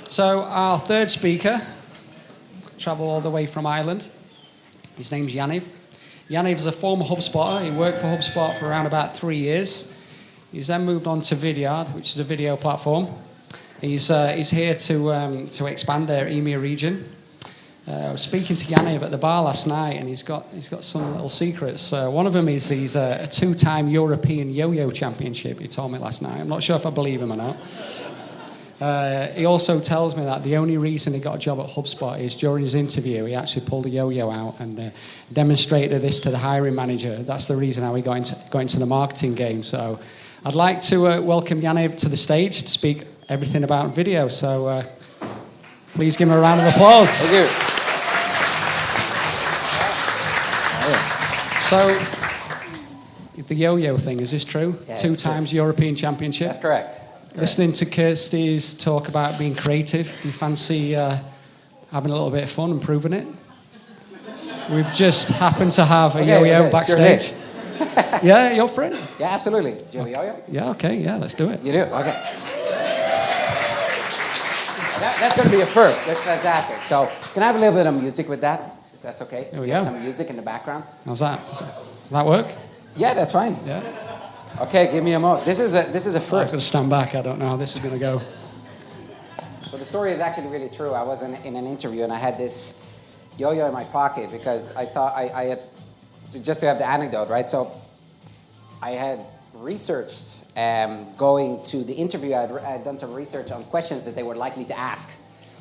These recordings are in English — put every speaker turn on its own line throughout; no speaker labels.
So our third speaker travelled all the way from Ireland. His name's Yaniv. Yaniv is a former HubSpotter. He worked for HubSpot for around about 3 years. He's then moved on to Vidyard, which is a video platform. He's here to expand their EMEA region. I was speaking to Yaniv at the bar last night, and he's got some little secrets. One of them is he's a 2-time European yo-yo championship, he told me last night. I'm not sure if I believe him or not. He also tells me that the only reason he got a job at HubSpot is during his interview, he actually pulled a yo-yo out and demonstrated this to the hiring manager. That's the reason how he got into the marketing game. So I'd like to welcome Yaniv to the stage to speak everything about video. So please give him a round of applause.
Thank you.
So, the yo-yo thing, is this true?
Yeah,
2 times
true.
European championship?
That's correct.
Listening to Kirsty's talk about being creative, do you fancy having a little bit of fun and proving it? We've just happened to have a yo-yo backstage. Yeah, you're for it?
Yeah, absolutely. Do you have a yo-yo?
Yeah, okay, yeah, let's do it.
You do? Okay. That's going to be a first. That's fantastic. So, can I have a little bit of music with that? If that's okay?
There we
go.
go.
Some music in the background.
How's that? Does that work?
Yeah, that's fine.
Yeah.
Okay, give me a moment. This is a
I'm
first.
going to stand back. I don't know how this is going to go.
So the story is actually really true. I was in an interview and I had this yo-yo in my pocket because I thought I had, just to have the anecdote, right? So I had researched going to the interview. I had done some research on questions that they were likely to ask.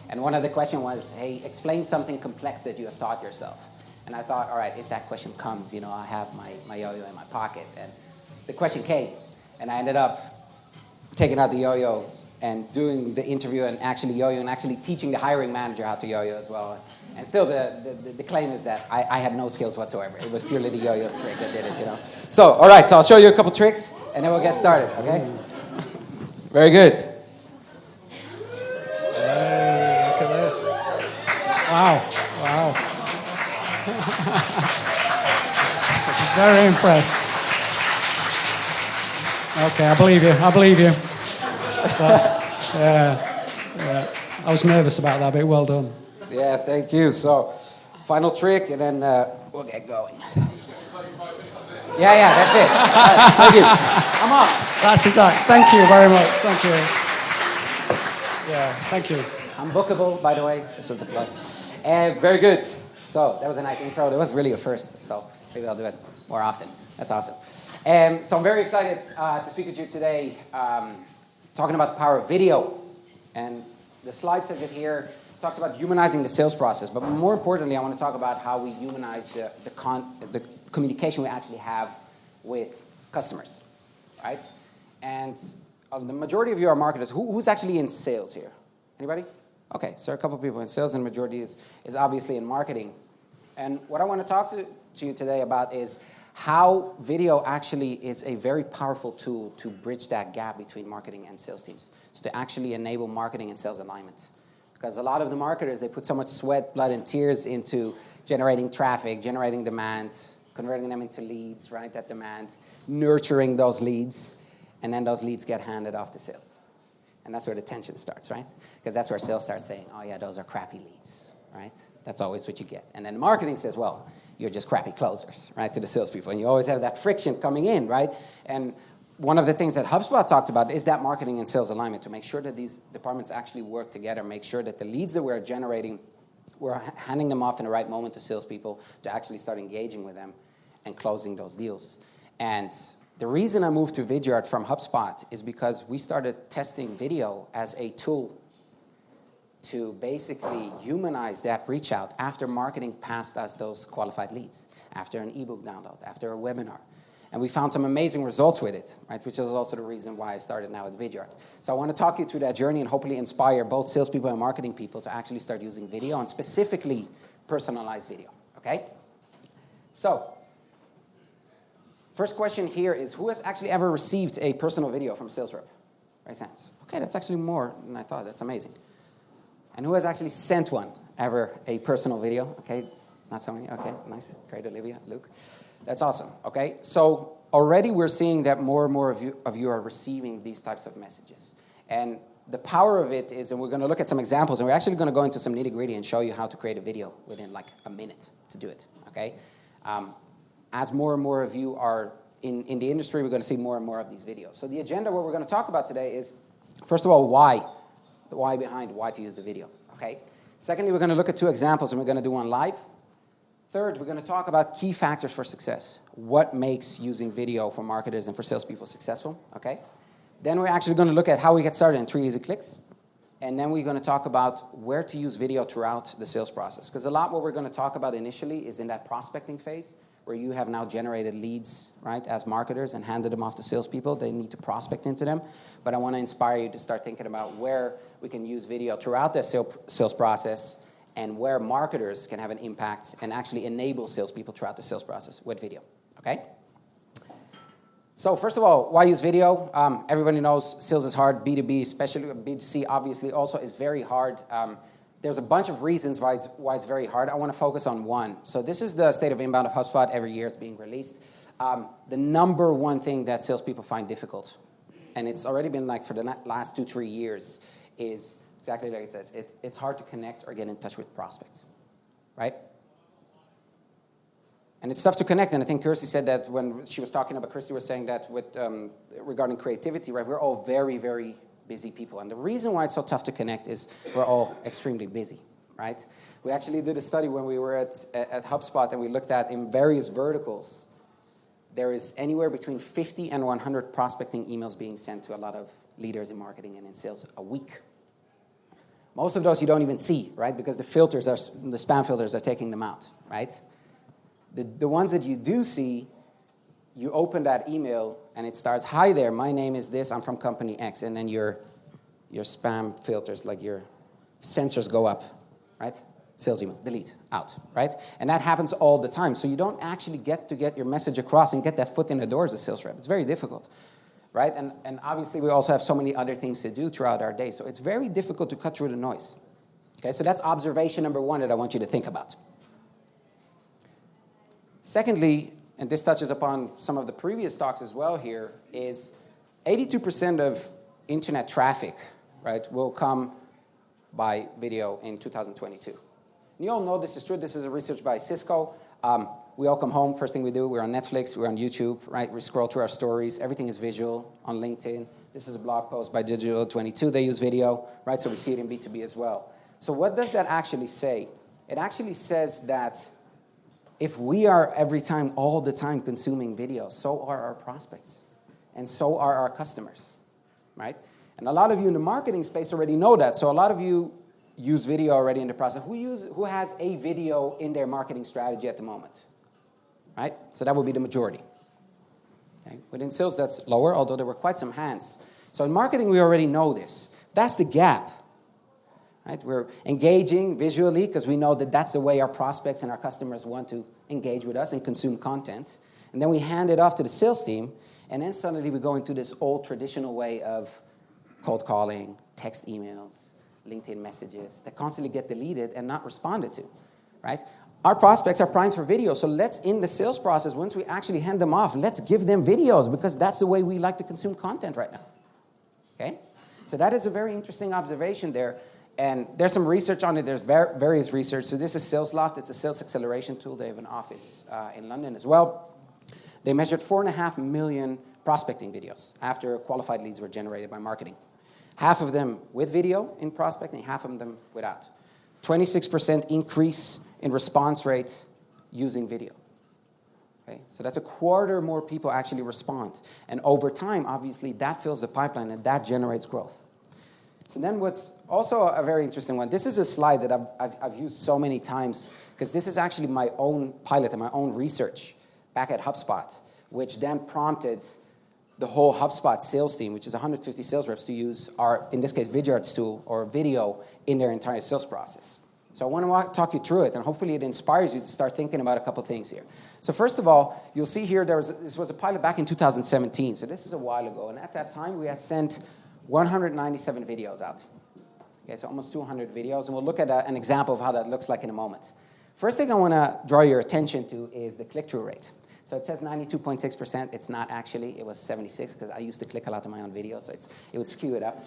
And one of the questions was, hey, explain something complex that you have taught yourself. And I thought, all right, if that question comes, I have my yo-yo in my pocket. And the question came, and I ended up taking out the yo-yo and doing the interview and actually yo-yo and actually teaching the hiring manager how to yo-yo as well. And still the claim is that I had no skills whatsoever. It was purely the yo-yo's trick that did it, So, all right, so I'll show you a couple tricks, and then we'll get started, okay? Very good.
Hey, look at this. Wow. Very impressed. Okay, I believe you. Yeah. I was nervous about that, but well done.
Yeah, thank you. So, final trick, and then we'll get going. Yeah, that's it. Right, thank you. I'm off.
That's exact. Thank you very much. Thank you. Yeah, thank you.
I'm bookable, by the way. This was the plug. Very good. So, that was a nice intro. That was really a first, so maybe I'll do it more often. That's awesome. So I'm very excited to speak with you today, talking about the power of video. And the slide says it here, talks about humanizing the sales process. But more importantly, I want to talk about how we humanize the communication we actually have with customers, right? And the majority of you are marketers. Who's actually in sales here? Anybody? Okay, so a couple of people in sales, and the majority is obviously in marketing. And what I want to talk to you today about is how video actually is a very powerful tool to bridge that gap between marketing and sales teams. So to actually enable marketing and sales alignment. Because a lot of the marketers, they put so much sweat, blood, and tears into generating traffic, generating demand, converting them into leads, right, that demand, nurturing those leads, and then those leads get handed off to sales. And that's where the tension starts, right? Because that's where sales starts saying, oh yeah, those are crappy leads, right? That's always what you get. And then marketing says, well, you're just crappy closers, right, to the salespeople. And you always have that friction coming in, right? And one of the things that HubSpot talked about is that marketing and sales alignment, to make sure that these departments actually work together, make sure that the leads that we're generating, we're handing them off in the right moment to salespeople to actually start engaging with them and closing those deals. And the reason I moved to Vidyard from HubSpot is because we started testing video as a tool to basically humanize that reach out after marketing passed us those qualified leads, after an ebook download, after a webinar. And we found some amazing results with it, right? Which is also the reason why I started now at Vidyard. So I want to talk you through that journey and hopefully inspire both salespeople and marketing people to actually start using video and specifically personalized video, okay? So, first question here is, who has actually ever received a personal video from a sales rep? Raise hands. Okay, that's actually more than I thought. That's amazing. And who has actually sent one ever, a personal video? Okay, not so many. Okay, nice. Great, Olivia, Luke. That's awesome. Okay, so already we're seeing that more and more of you are receiving these types of messages. And the power of it is, and we're going to look at some examples, and we're actually going to go into some nitty-gritty and show you how to create a video within like a minute to do it, okay? As more and more of you are in the industry, we're going to see more and more of these videos. So the agenda, what we're going to talk about today is, first of all, why. The why behind why to use the video, okay? Secondly, we're going to look at 2 examples, and we're going to do one live. Third, we're going to talk about key factors for success. What makes using video for marketers and for salespeople successful, okay? Then we're actually going to look at how we get started in 3 easy clicks. And then we're going to talk about where to use video throughout the sales process. Because a lot what we're going to talk about initially is in that prospecting phase, where you have now generated leads, right, as marketers and handed them off to salespeople. They need to prospect into them. But I want to inspire you to start thinking about where we can use video throughout the sales process and where marketers can have an impact and actually enable salespeople throughout the sales process with video, okay? So first of all, why use video? Everybody knows sales is hard. B2B, especially B2C, obviously also is very hard. There's a bunch of reasons why it's very hard. I want to focus on one. So this is the State of Inbound of HubSpot. Every year it's being released. The number one thing that salespeople find difficult, and it's already been like for the last 2-3 years, is exactly like it says. It's hard to connect or get in touch with prospects, right? And it's tough to connect. And I think Kirsty said that when she was talking about, Kirsty was saying that with regarding creativity, right? We're all very, very busy people. And the reason why it's so tough to connect is we're all extremely busy, right? We actually did a study when we were at HubSpot, and we looked at in various verticals, there is anywhere between 50 and 100 prospecting emails being sent to a lot of leaders in marketing and in sales a week. Most of those you don't even see, right? Because the spam filters are taking them out, right? The ones that you do see, you open that email and it starts, "Hi there, my name is this, I'm from company X," and then your spam filters, like your sensors go up, right? Sales email, delete, out, right? And that happens all the time. So you don't actually get to get your message across and get that foot in the door as a sales rep. It's very difficult, right? And obviously we also have so many other things to do throughout our day. So it's very difficult to cut through the noise. Okay, so that's observation number 1 that I want you to think about. Secondly, and this touches upon some of the previous talks as well here, is 82% of internet traffic, right, will come by video in 2022. And you all know this is true. This is a research by Cisco. We all come home, first thing we do, we're on Netflix, we're on YouTube, right? We scroll through our stories. Everything is visual on LinkedIn. This is a blog post by Digital22. They use video, right? So we see it in B2B as well. So what does that actually say? It actually says that if we are every time, all the time consuming video, so are our prospects. And so are our customers, right? And a lot of you in the marketing space already know that. So a lot of you use video already in the process. Who has a video in their marketing strategy at the moment? Right? So that would be the majority. Okay? Within sales, that's lower, although there were quite some hands. So in marketing, we already know this. That's the gap. Right? We're engaging visually because we know that that's the way our prospects and our customers want to engage with us and consume content. And then we hand it off to the sales team, and then suddenly we go into this old traditional way of cold calling, text emails, LinkedIn messages that constantly get deleted and not responded to, right? Our prospects are primed for video, so let's, in the sales process, once we actually hand them off, let's give them videos because that's the way we like to consume content right now, okay? So that is a very interesting observation there, and there's some research on it. There's various research. So this is SalesLoft. It's a sales acceleration tool. They have an office in London as well. They measured 4.5 million prospecting videos after qualified leads were generated by marketing. Half of them with video in prospecting, half of them without. 26% increase in response rate using video. Okay? So that's a quarter more people actually respond. And over time, obviously, that fills the pipeline and that generates growth. So then what's also a very interesting one, this is a slide that I've used so many times because this is actually my own pilot and my own research back at HubSpot, which then prompted the whole HubSpot sales team, which is 150 sales reps, to use our, in this case, Vidyard's tool or video in their entire sales process. So I want to talk you through it, and hopefully it inspires you to start thinking about a couple things here. So first of all, you'll see here this was a pilot back in 2017, so this is a while ago, and at that time we had sent 197 videos out. Okay, so almost 200 videos, and we'll look at an example of how that looks like in a moment. First thing I want to draw your attention to is the click-through rate. So it says 92.6%. It's not actually. It was 76 because I used to click a lot on my own videos, so it would skew it up.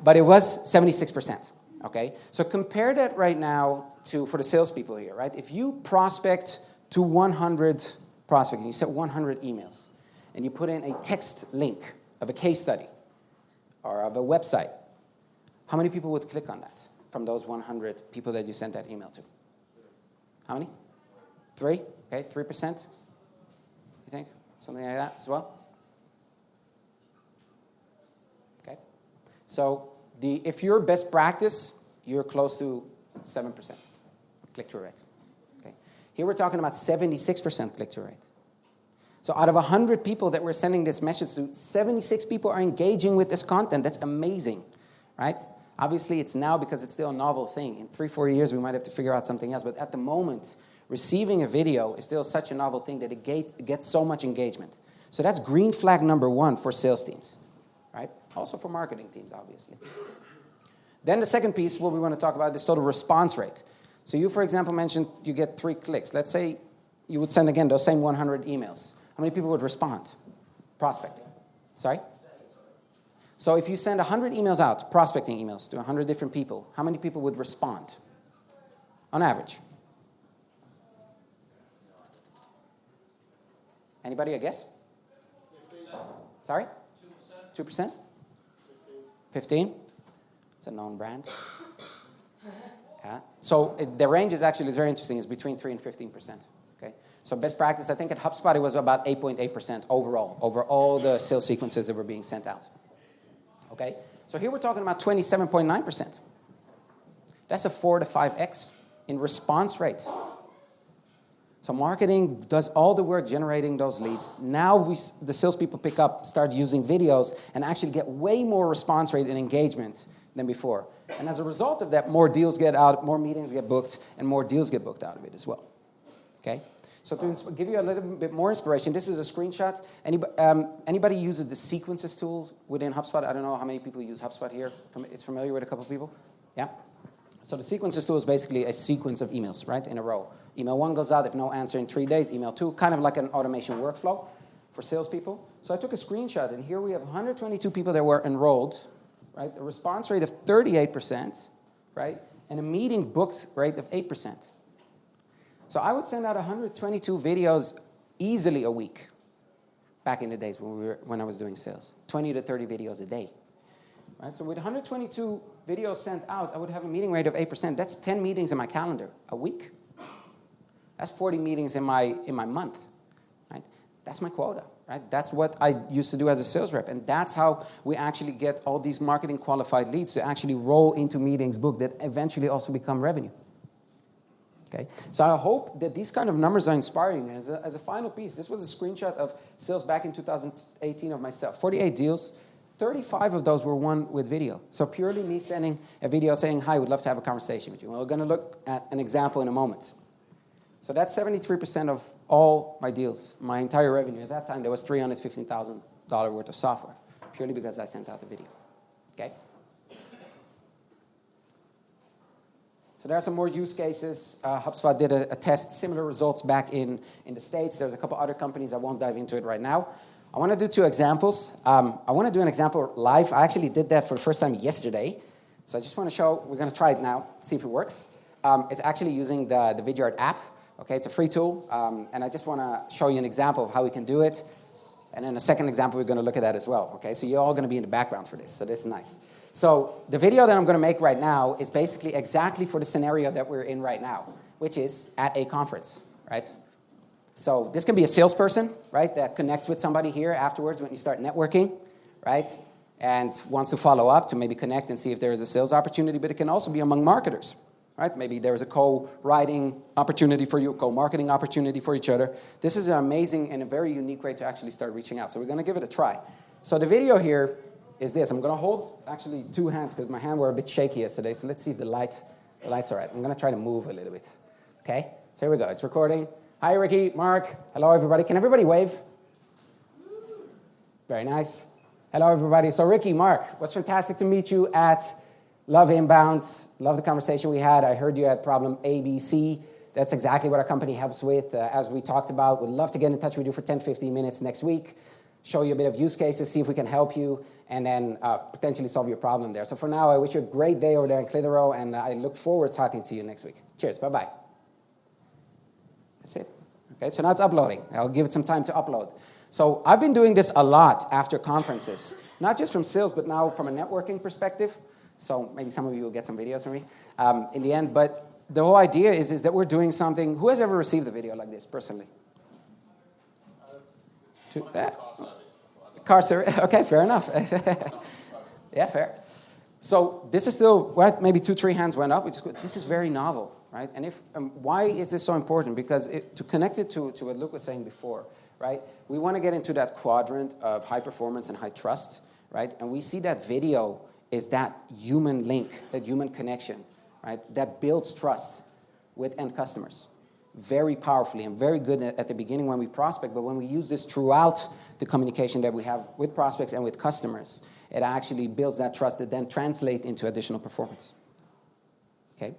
But it was 76%. Okay? So compare that right now to, for the salespeople here, right? If you prospect to 100 prospects, and you set 100 emails, and you put in a text link of a case study or of a website, how many people would click on that from those 100 people that you sent that email to? How many? 3? Okay, 3%? You think? Something like that as well? Okay. So if you're best practice, you're close to 7% click-through rate. Okay. Here we're talking about 76% click-through rate. So out of 100 people that we're sending this message to, 76 people are engaging with this content. That's amazing, right? Obviously, it's now because it's still a novel thing. In 3-4 years, we might have to figure out something else. But at the moment, receiving a video is still such a novel thing that it gets so much engagement. So that's green flag number 1 for sales teams, right? Also for marketing teams, obviously. Then the second piece, what we want to talk about is total response rate. So you, for example, mentioned you get 3 clicks. Let's say you would send, again, those same 100 emails. How many people would respond? Prospecting. Sorry? So if you send 100 emails out, prospecting emails to 100 different people, how many people would respond on average? Anybody a guess?
2%.
Sorry? 2%. 2%? 15? It's a known brand. Yeah. So the range is actually very interesting. It's between 3 and 15%. Okay. So best practice, I think at HubSpot it was about 8.8% overall, over all the sales sequences that were being sent out. Okay. So here we're talking about 27.9%. That's a 4 to 5x in response rate. So marketing does all the work generating those leads. Now the salespeople start using videos and actually get way more response rate and engagement than before. And as a result of that, more deals get out, more meetings get booked, and more deals get booked out of it as well. Okay? So to give you a little bit more inspiration, this is a screenshot. Anybody uses the sequences tool within HubSpot? I don't know how many people use HubSpot here. It's familiar with a couple of people? Yeah? So the sequences tool is basically a sequence of emails, right, in a row. Email 1 goes out, if no answer in 3 days. Email 2, kind of like an automation workflow for salespeople. So I took a screenshot, and here we have 122 people that were enrolled, right, a response rate of 38%, right, and a meeting booked rate of 8%. So I would send out 122 videos easily a week back in the days when I was doing sales, 20 to 30 videos a day. Right? So with 122 videos sent out, I would have a meeting rate of 8%. That's 10 meetings in my calendar a week. That's 40 meetings in my month. Right? That's my quota. Right? That's what I used to do as a sales rep. And that's how we actually get all these marketing qualified leads to actually roll into meetings booked that eventually also become revenue. Okay? So I hope that these kind of numbers are inspiring. As a final piece, this was a screenshot of sales back in 2018 of myself. 48 deals. 35 of those were won with video. So purely me sending a video saying, hi, would love to have a conversation with you. We're going to look at an example in a moment. So that's 73% of all my deals, my entire revenue. At that time, there was $315,000 worth of software, purely because I sent out the video. Okay? So there are some more use cases. HubSpot did a test, similar results back in the States. There's a couple other companies. I won't dive into it right now. I want to do 2 examples. I want to do an example live. I actually did that for the first time yesterday. So I just want to show, we're going to try it now, see if it works. It's actually using the Vidyard app. Okay, it's a free tool. And I just want to show you an example of how we can do it. And then a second example, we're going to look at that as well. Okay, so you're all going to be in the background for this. So this is nice. So the video that I'm going to make right now is basically exactly for the scenario that we're in right now, which is at a conference, right? So this can be a salesperson, right, that connects with somebody here afterwards when you start networking, right, and wants to follow up to maybe connect and see if there is a sales opportunity. But it can also be among marketers, right? Maybe there is a co-writing opportunity for you, co-marketing opportunity for each other. This is an amazing and a very unique way to actually start reaching out. So we're going to give it a try. So the video here is this. I'm going to hold actually 2 hands because my hands were a bit shaky yesterday. So let's see if the light's all right. I'm going to try to move a little bit. Okay? So here we go. It's recording. Hi, Ricky, Mark. Hello, everybody. Can everybody wave? Very nice. Hello, everybody. So, Ricky, Mark, it was fantastic to meet you at Love Inbound. Love the conversation we had. I heard you had problem ABC. That's exactly what our company helps with. As we talked about, we'd love to get in touch with you for 10, 15 minutes next week, show you a bit of use cases, see if we can help you, and then potentially solve your problem there. So for now, I wish you a great day over there in Clitheroe, and I look forward to talking to you next week. Cheers. Bye-bye. That's it. Okay, so now it's uploading. I'll give it some time to upload. So I've been doing this a lot after conferences, not just from sales, but now from a networking perspective. So maybe some of you will get some videos from me in the end. But the whole idea is that we're doing something. Who has ever received a video like this personally? Car service. Okay, fair enough. Yeah, fair. So this is still, what, maybe 2-3 hands went up, which is good. This is very novel, right? And why is this so important? Because to connect it to what Luke was saying before, right? We want to get into that quadrant of high performance and high trust, right? And we see that video is that human link, that human connection, right? That builds trust with end customers very powerfully and very good at the beginning when we prospect, but when we use this throughout the communication that we have with prospects and with customers, it actually builds that trust that then translates into additional performance. Okay?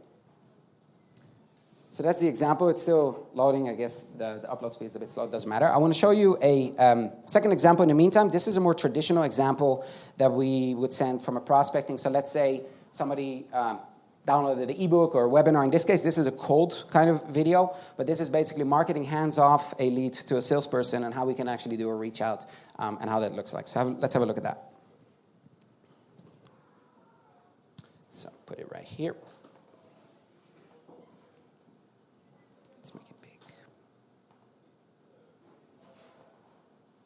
So that's the example. It's still loading. I guess the upload speed is a bit slow. It doesn't matter. I want to show you a second example in the meantime. This is a more traditional example that we would send from a prospecting. So let's say somebody downloaded the ebook or webinar. In this case, this is a cold kind of video, but this is basically marketing hands-off a lead to a salesperson and how we can actually do a reach out and how that looks like. So let's have a look at that. So put it right here. Let's make it big.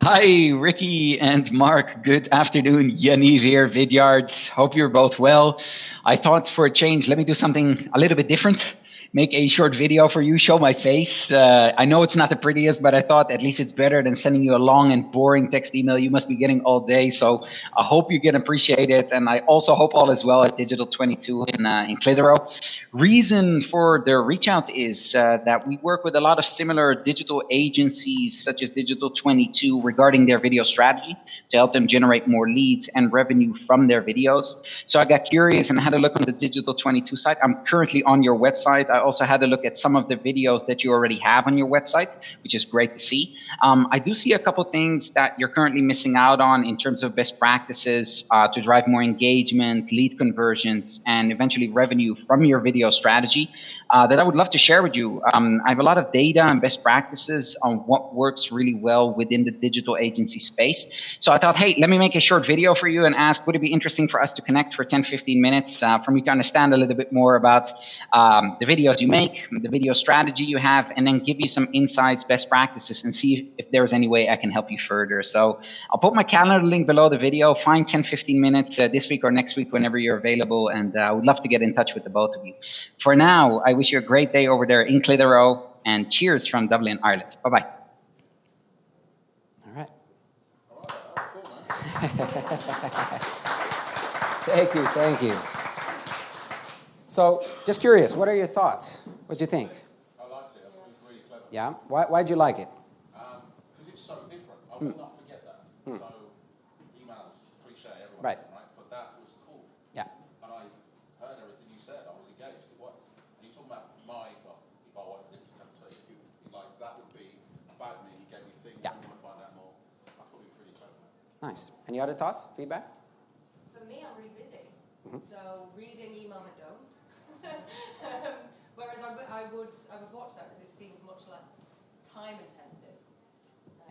Hi, Ricky and Mark. Good afternoon. Yaniv here, Vidyard. Hope you're both well. I thought for a change, let me do something a little bit different. Make a short video for you, show my face. I know it's not the prettiest, but I thought at least it's better than sending you a long and boring text email you must be getting all day. So I hope you can appreciate it. And I also hope all is well at Digital 22 in Clitheroe. Reason for the reach out is that we work with a lot of similar digital agencies such as Digital 22 regarding their video strategy to help them generate more leads and revenue from their videos. So I got curious and had a look on the Digital 22 site. I'm currently on your website. I also had a look at some of the videos that you already have on your website, which is great to see. I do see a couple things that you're currently missing out on in terms of best practices to drive more engagement, lead conversions, and eventually revenue from your video strategy that I would love to share with you. I have a lot of data and best practices on what works really well within the digital agency space. So I thought, hey, let me make a short video for you and ask, would it be interesting for us to connect for 10, 15 minutes for me to understand a little bit more about the videos you make, the video strategy you have, and then give you some insights, best practices, and see if there's any way I can help you further. So I'll put my calendar link below the video. Find 10, 15 minutes this week or next week whenever you're available, and I would love to get in touch with the both of you. For now, I wish you a great day over there in Clitheroe, and cheers from Dublin, Ireland. Bye-bye.
All right. Thank you. So, just curious, what are your thoughts? What do you think?
I liked it. I thought it was really clever.
Yeah? Why'd you like it?
Because it's so different. I will not forget that. So, emails, cliche, everyone
Right.
says, right? But that was cool.
Yeah.
And I heard everything you said. I was engaged. It was. And you talking about if my wife did like that would be about me. He gave me things.
Yeah.
I want to find out more. I thought it was really clever.
Nice. Any other thoughts? Feedback?
For me, I'm really busy. So reading emails I don't. Whereas I would watch that because it seems much less time intensive.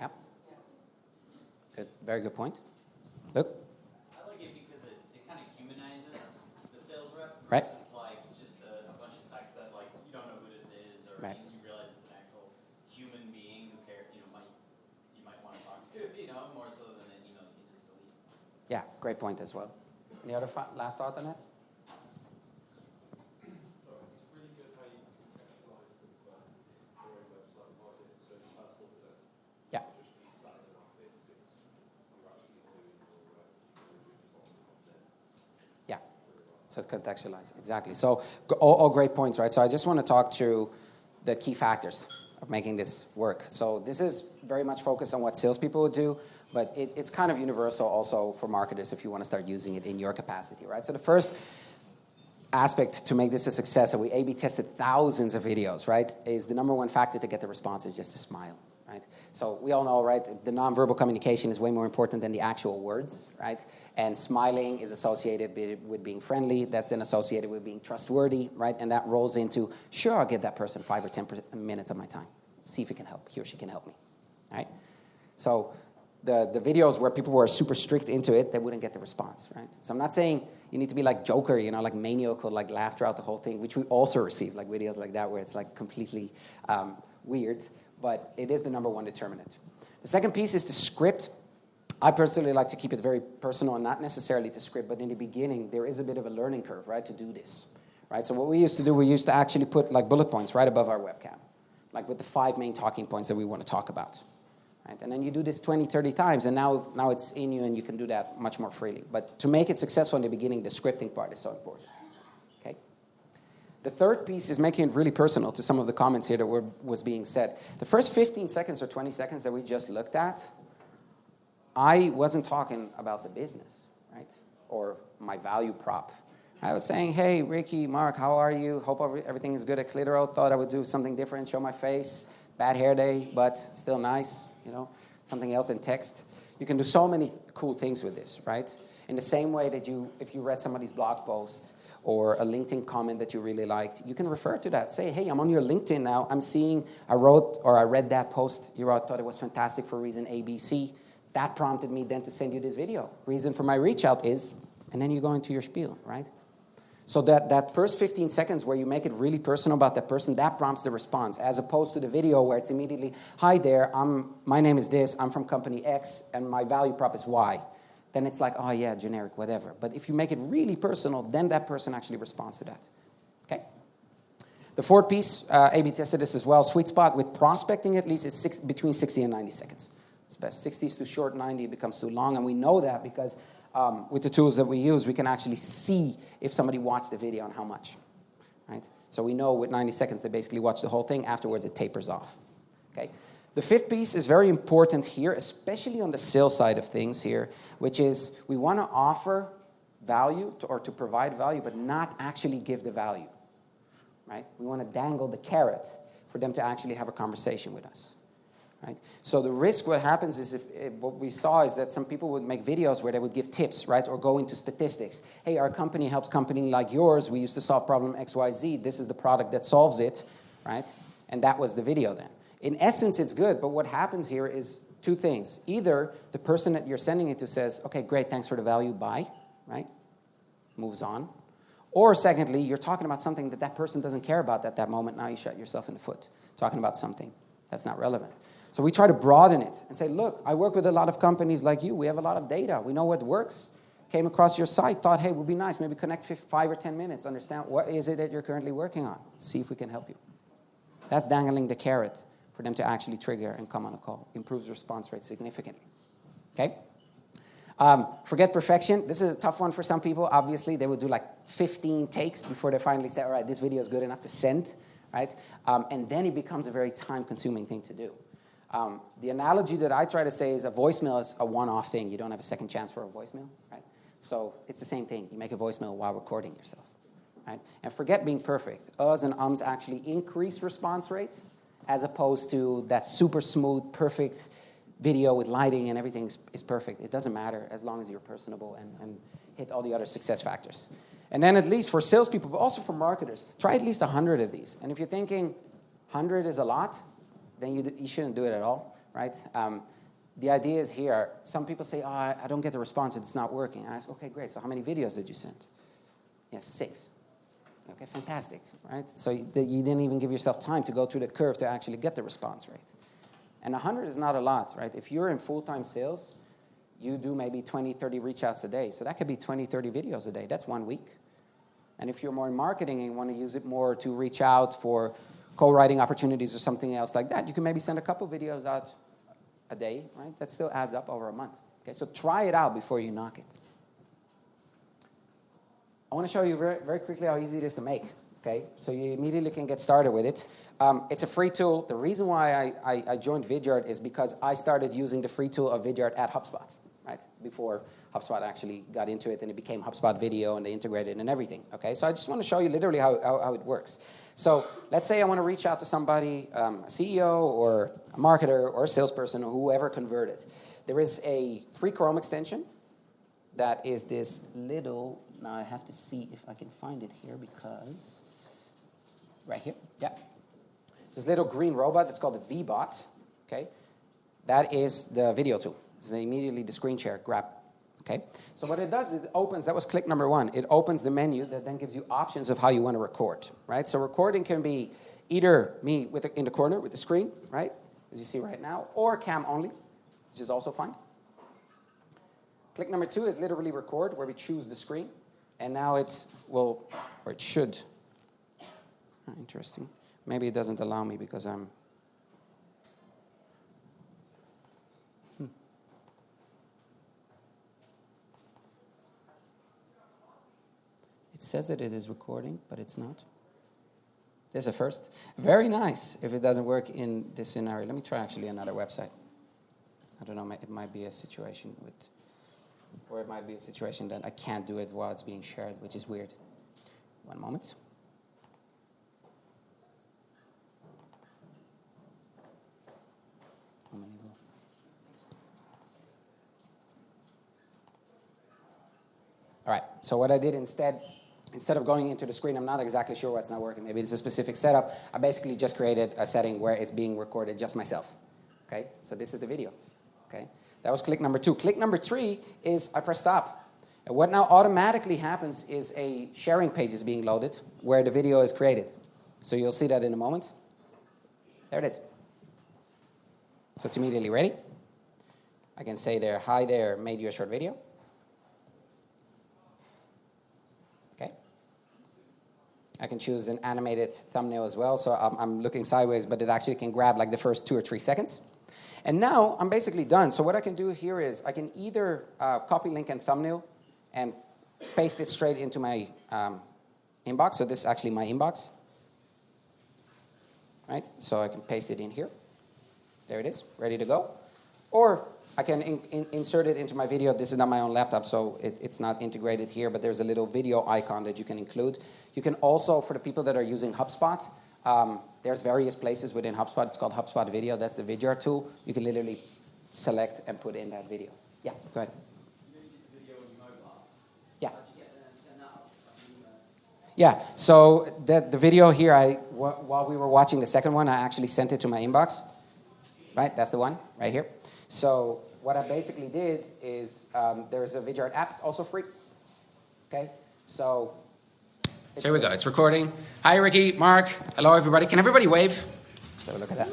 Yeah.
Yeah.
Good. Very good point. Luke?
I like it because it kind of humanizes the sales rep
Right.
versus like just a bunch of text that like you don't know who this is or
Right.
you realize it's an actual human being who you might want to talk to, more so than an email you can just delete.
Yeah, great point as well. Any other last thought on that? Yeah. Yeah. So it's contextualized. Exactly. So all great points, right? So I just want to talk through the key factors of making this work. So this is very much focused on what salespeople would do, but it's kind of universal also for marketers if you want to start using it in your capacity, right? So the first aspect to make this a success, and we A/B tested thousands of videos, right, is the number one factor to get the response is just a smile, right? So we all know, right, the nonverbal communication is way more important than the actual words, right? And smiling is associated with being friendly. That's then associated with being trustworthy, right? And that rolls into, sure, I'll give that person 5 or 10 minutes of my time. See if he or she can help me, right? So the videos where people were super strict into it, they wouldn't get the response, right? So I'm not saying you need to be like Joker, like maniacal, like laugh throughout the whole thing, which we also received, like videos like that where it's like completely weird, but it is the number one determinant. The second piece is the script. I personally like to keep it very personal and not necessarily the script, but in the beginning, there is a bit of a learning curve, right, to do this, right? So what we used to do, we used to actually put like bullet points right above our webcam, like with the 5 main talking points that we want to talk about. Right? And then you do this 20, 30 times, and now it's in you, and you can do that much more freely. But to make it successful in the beginning, the scripting part is so important. Okay. The third piece is making it really personal to some of the comments here that was being said. The first 15 seconds or 20 seconds that we just looked at, I wasn't talking about the business, right, or my value prop. I was saying, hey, Ricky, Mark, how are you? Hope everything is good at Clitero. Thought I would do something different, show my face. Bad hair day, but still nice. Something else in text. You can do so many cool things with this, right? In the same way that if you read somebody's blog post or a LinkedIn comment that you really liked, you can refer to that. Say, hey, I'm on your LinkedIn now. I read that post you wrote, thought it was fantastic for reason ABC. That prompted me then to send you this video. Reason for my reach out is, and then you go into your spiel, right? So that first 15 seconds where you make it really personal about that person, that prompts the response, as opposed to the video where it's immediately, hi there, my name is this, I'm from company X, and my value prop is Y. Then it's like, oh yeah, generic, whatever. But if you make it really personal, then that person actually responds to that. Okay? The fourth piece, A/B tested this as well, sweet spot with prospecting at least is between 60 and 90 seconds. It's best. 60 is too short, 90 becomes too long, and we know that because with the tools that we use, we can actually see if somebody watched the video and how much, right? So we know with 90 seconds, they basically watch the whole thing. Afterwards, it tapers off, okay? The fifth piece is very important here, especially on the sales side of things here, which is we want to offer value or to provide value, but not actually give the value, right? We want to dangle the carrot for them to actually have a conversation with us. Right? So the risk, what happens is what we saw is that some people would make videos where they would give tips, right, or go into statistics. Hey, our company helps company like yours. We used to solve problem XYZ. This is the product that solves it, right? And that was the video then. In essence, it's good, but what happens here is two things. Either the person that you're sending it to says, okay, great, thanks for the value, bye, right? Moves on. Or secondly, you're talking about something that person doesn't care about at that moment. Now you shot yourself in the foot, talking about something that's not relevant. So we try to broaden it and say, look, I work with a lot of companies like you. We have a lot of data. We know what works. Came across your site, thought, hey, it would be nice. Maybe connect 5 or 10 minutes. Understand what is it that you're currently working on. See if we can help you. That's dangling the carrot for them to actually trigger and come on a call. Improves response rate significantly. Okay? Forget perfection. This is a tough one for some people. Obviously, they would do like 15 takes before they finally say, all right, this video is good enough to send. Right? And then it becomes a very time-consuming thing to do. The analogy that I try to say is a voicemail is a one-off thing. You don't have a second chance for a voicemail, right? So it's the same thing. You make a voicemail while recording yourself, right? And forget being perfect. Uhs and ums actually increase response rates as opposed to that super smooth, perfect video with lighting and everything is perfect. It doesn't matter as long as you're personable and hit all the other success factors. And then at least for salespeople, but also for marketers, try at least 100 of these. And if you're thinking 100 is a lot, then you shouldn't do it at all, right? The idea is here, some people say, oh, I don't get the response, it's not working. I ask, okay, great, so how many videos did you send? Yes, 6. Okay, fantastic, right? So you didn't even give yourself time to go through the curve to actually get the response rate. And 100 is not a lot, right? If you're in full-time sales, you do maybe 20, 30 reach outs a day. So that could be 20, 30 videos a day. That's 1 week. And if you're more in marketing and you want to use it more to reach out for co-writing opportunities or something else like that, you can maybe send a couple videos out a day, right? That still adds up over a month. Okay, so try it out before you knock it. I want to show you very, very quickly how easy it is to make. Okay, so you immediately can get started with it. It's a free tool. The reason why I joined Vidyard is because I started using the free tool of Vidyard at HubSpot. right? Before HubSpot actually got into it and it became HubSpot Video and they integrated it and everything, okay? So I just want to show you literally how it works. So let's say I want to reach out to somebody, a CEO or a marketer or a salesperson or whoever converted. There is a free Chrome extension that is this little, now I have to see if I can find it here because, right here, yeah. It's this little green robot that's called the VBot, okay? That is the video tool. This is immediately the screen share grab, okay? So what it does is it opens, that was click number one. It opens the menu that then gives you options of how you want to record, right? So recording can be either me in the corner with the screen, right? As you see right now, or cam only, which is also fine. Click number two is literally record, where we choose the screen. And now it will, or it should. Interesting. Maybe it doesn't allow me because I'm... It says that it is recording, but it's not. There's a first. Very nice if it doesn't work in this scenario. Let me try actually another website. I don't know, it might be a situation with... Or it might be a situation that I can't do it while it's being shared, which is weird. One moment. All right, so what I did instead of going into the screen, I'm not exactly sure why it's not working. Maybe it's a specific setup. I basically just created a setting where it's being recorded just myself. Okay, so this is the video. Okay, that was click number two. Click number three is I press stop. And what now automatically happens is a sharing page is being loaded where the video is created. So you'll see that in a moment. There it is. So it's immediately ready. I can say there, hi there, made you a short video. Okay. I can choose an animated thumbnail as well. So I'm looking sideways, but it actually can grab like the first 2 or 3 seconds. And now I'm basically done. So what I can do here is I can either copy link and thumbnail and paste it straight into my inbox. So this is actually my inbox. Right? So I can paste it in here. There it is, ready to go. Or I can insert it into my video. This is not my own laptop, so it's not integrated here, but there's a little video icon that you can include. You can also, for the people that are using HubSpot, there's various places within HubSpot. It's called HubSpot Video. That's the Vidyard tool. You can literally select and put in that video. Yeah, go ahead. Yeah. Yeah, so the video here, while we were watching the second one, I actually sent it to my inbox. Right, that's the one right here. So what I basically did is there's a Vidyard app. It's also free. Okay, so here we go. It's recording. Hi, Ricky, Mark. Hello, everybody. Can everybody wave? Let's have a look at that.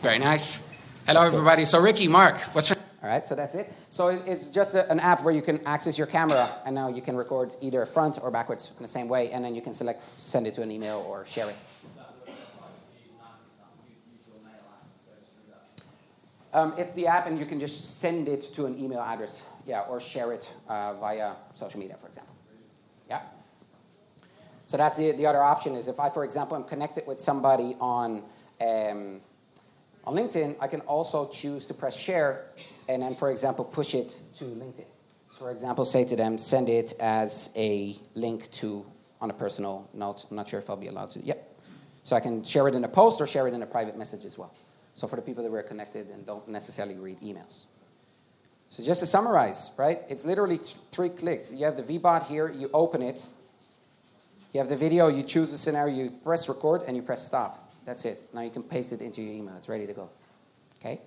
Very nice. Hello, everybody. So Ricky, Mark, what's... All right, so that's it. So it's just an app where you can access your camera, and now you can record either front or backwards in the same way, and then you can select send it to an email or share it. It's the app, and you can just send it to an email address, yeah, or share it via social media, for example. Yeah. So that's the other option is if I, for example, am connected with somebody on LinkedIn, I can also choose to press share, and then, for example, push it to LinkedIn. So, for example, say to them, send it as a link to on a personal note. I'm not sure if I'll be allowed to. Yep. So I can share it in a post or share it in a private message as well. So for the people that were connected and don't necessarily read emails. So just to summarize, right? It's literally 3 clicks. You have the VBot here, you open it. You have the video, you choose the scenario, you press record, and you press stop. That's it. Now you can paste it into your email. It's ready to go. Okay?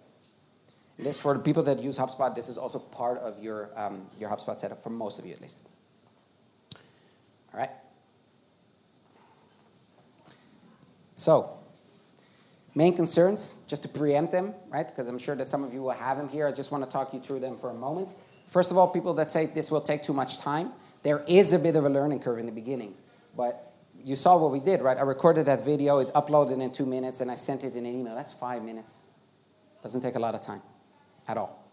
And this, for the people that use HubSpot, this is also part of your HubSpot setup, for most of you at least. All right? So, main concerns, just to preempt them, right? Because I'm sure that some of you will have them here. I just want to talk you through them for a moment. First of all, people that say this will take too much time, there is a bit of a learning curve in the beginning. But you saw what we did, right? I recorded that video, it uploaded in 2 minutes, and I sent it in an email. That's 5 minutes. Doesn't take a lot of time at all.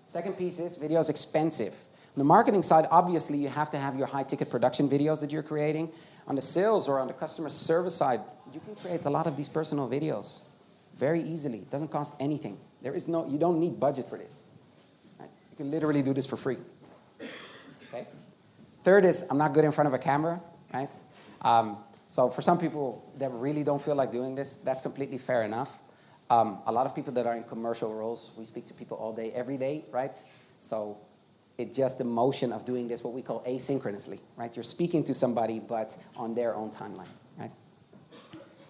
Second piece is video is expensive. On the marketing side, obviously, you have to have your high-ticket production videos that you're creating. On the sales or on the customer service side, you can create a lot of these personal videos very easily. It doesn't cost anything. You don't need budget for this. Right? You can literally do this for free. Okay? Third is, I'm not good in front of a camera, right? So for some people that really don't feel like doing this, that's completely fair enough. A lot of people that are in commercial roles, we speak to people all day, every day, right? So it's just the motion of doing this, what we call asynchronously, right? You're speaking to somebody, but on their own timeline, right?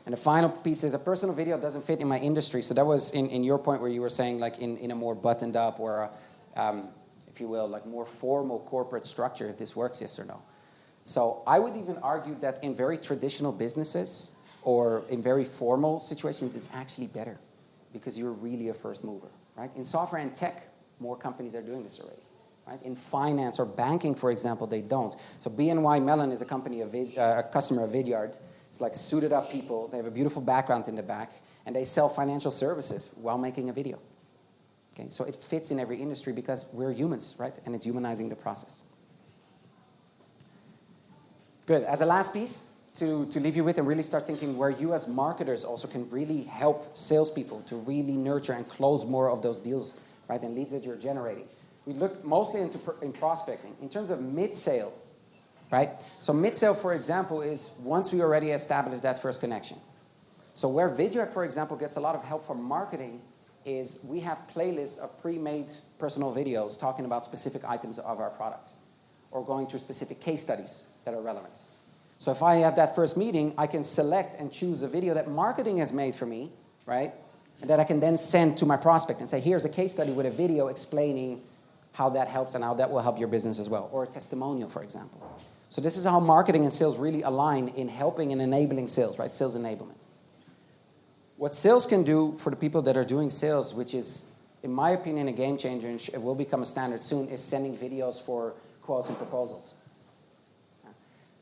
And the final piece is a personal video doesn't fit in my industry. So that was in your point where you were saying like in a more buttoned up or, if you will, like more formal corporate structure, if this works, yes or no. So I would even argue that in very traditional businesses or in very formal situations, it's actually better because you're really a first mover, right? In software and tech, more companies are doing this already, right? In finance or banking, for example, they don't. So BNY Mellon is a company, a customer of Vidyard. It's like suited up people. They have a beautiful background in the back, and they sell financial services while making a video. Okay, so it fits in every industry because we're humans, right? And it's humanizing the process. Good. As a last piece to leave you with and really start thinking where you as marketers also can really help salespeople to really nurture and close more of those deals, right, and leads that you're generating. We looked mostly in prospecting. In terms of mid-sale, right? So mid-sale, for example, is once we already established that first connection. So where Vidyard, for example, gets a lot of help from marketing is we have playlists of pre-made personal videos talking about specific items of our product or going through specific case studies that are relevant. So if I have that first meeting, I can select and choose a video that marketing has made for me, right? And that I can then send to my prospect and say, here's a case study with a video explaining how that helps and how that will help your business as well. Or a testimonial, for example. So this is how marketing and sales really align in helping and enabling sales, right? Sales enablement. What sales can do for the people that are doing sales, which is, in my opinion, a game changer, and it will become a standard soon, is sending videos for quotes and proposals. I'm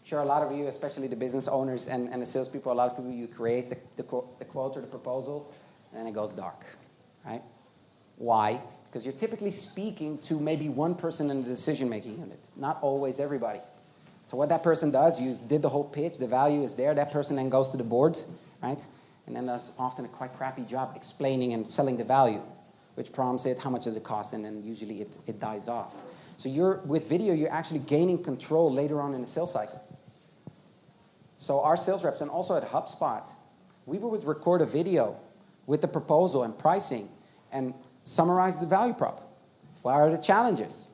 sure a lot of you, especially the business owners and the salespeople, a lot of people, you create the quote or the proposal, and then it goes dark, right? Why? Because you're typically speaking to maybe one person in the decision-making unit, not always everybody. So what that person does, you did the whole pitch, the value is there, that person then goes to the board, right? And then does often a quite crappy job explaining and selling the value, which prompts it, how much does it cost, and then usually it dies off. So with video, you're actually gaining control later on in the sales cycle. So our sales reps, and also at HubSpot, we would record a video with the proposal and pricing and summarize the value prop. What are the challenges?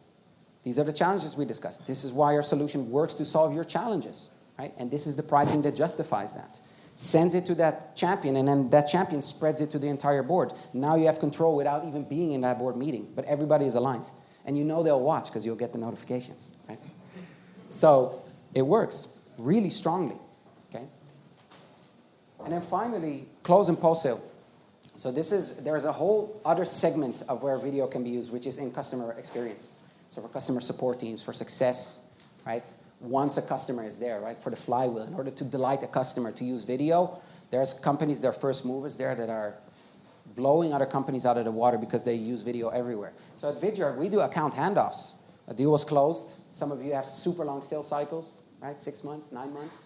These are the challenges we discussed. This is why our solution works to solve your challenges, right? And this is the pricing that justifies that. Sends it to that champion, and then that champion spreads it to the entire board. Now you have control without even being in that board meeting, but everybody is aligned. And you know they'll watch because you'll get the notifications, right? So it works really strongly, okay? And then finally, close and post-sale. So there's a whole other segment of where video can be used, which is in customer experience. So for customer support teams, for success, right? Once a customer is there, right, for the flywheel, in order to delight a customer to use video, there's companies that are first movers there that are blowing other companies out of the water because they use video everywhere. So at Vidyard, we do account handoffs. A deal was closed. Some of you have super long sales cycles, right? 6 months, 9 months.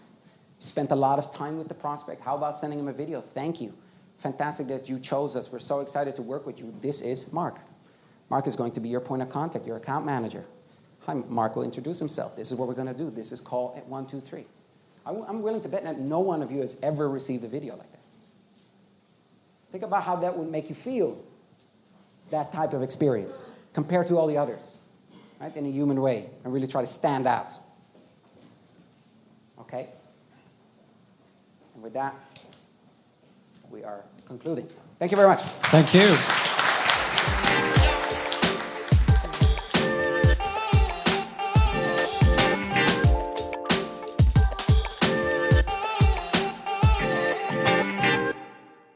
You spent a lot of time with the prospect. How about sending him a video? Thank you. Fantastic that you chose us. We're so excited to work with you. This is Mark. Mark is going to be your point of contact, your account manager. Hi, Mark will introduce himself. This is what we're going to do. This is call 1, 2, 3. I'm willing to bet that no one of you has ever received a video like that. Think about how that would make you feel, that type of experience, compared to all the others, right, in a human way, and really try to stand out. Okay? And with that, we are concluding. Thank you very much.
Thank you.